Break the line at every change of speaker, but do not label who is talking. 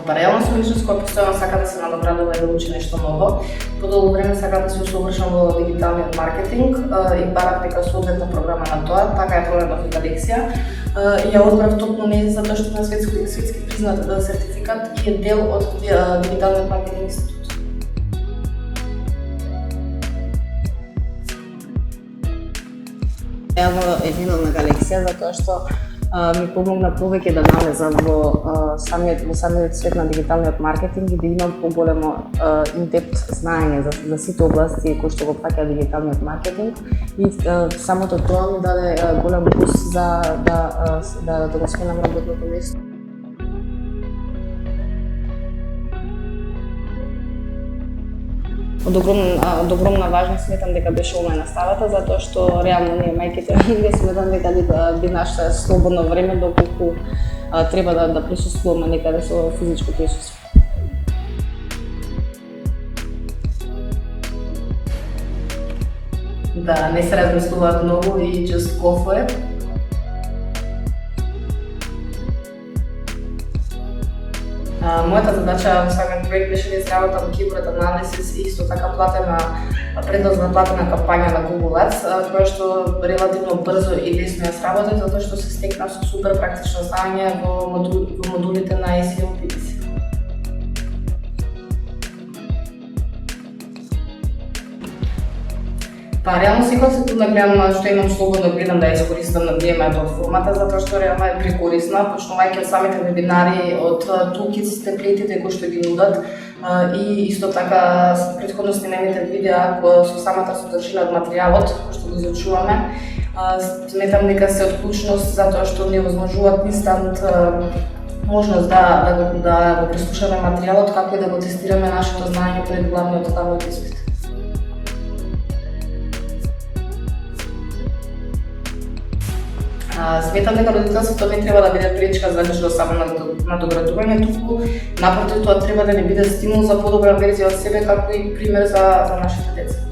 Паралелно со личност која постојано сака да се надоградува и да учи нешто ново, подолго време сака да се усовршам во дигиталниот маркетинг и барав дека соодветна програма на тоа, така ја пронајдов и лекција. Ја одбрав токму не затоа што на светски признат сертификат и е дел од дигиталниот маркетинг институт. Јавно е виновна лекција затоа што ми помогна повеќе да налезам во самиот свет на дигиталниот маркетинг и да имам поголемо in-depth знаење за сите области кои што го праќа дигиталниот маркетинг и самото тоа ми даде голем плюс за да го сменам работното место. Од огромна важност сметам дека беше онлайн наставата, затоа што реално ние мајките не сметам дека би нашла слободно време доколку треба да присуствуваме некаде со физичко присуство. Да, не се размислуваат многу и just go for it. Мојата задача во самиот проект беше да изработам keyword анализис и исто така предложна платена кампања на Google Ads, која што релативно брзо и лесно ја сработи, затоа што се стекна со супер практично знаење во модулите на SEO PPC. Реално секој се трудам да гледам што имам слободно гледам да ја искористам на време платформата, затоа што реално е прекорисна, почнувајќи од самите вебинари, од toolkits, темплейтите кои што ги нудат и исто така претходно снимените видеа со самата содржина од материјалот кој што го изучуваме. Сметам дека се од клучност затоа што ни овозможуваат инстант можност да го преслушаме материјалот, како и да го тестираме нашето знаење пред главниот ставот испит. Сметам дека родителството не треба да биде пречка за нешто само надоградување, туку напротив тоа треба да ни биде стимул за подобра верзија од себе, како и пример за нашите деца.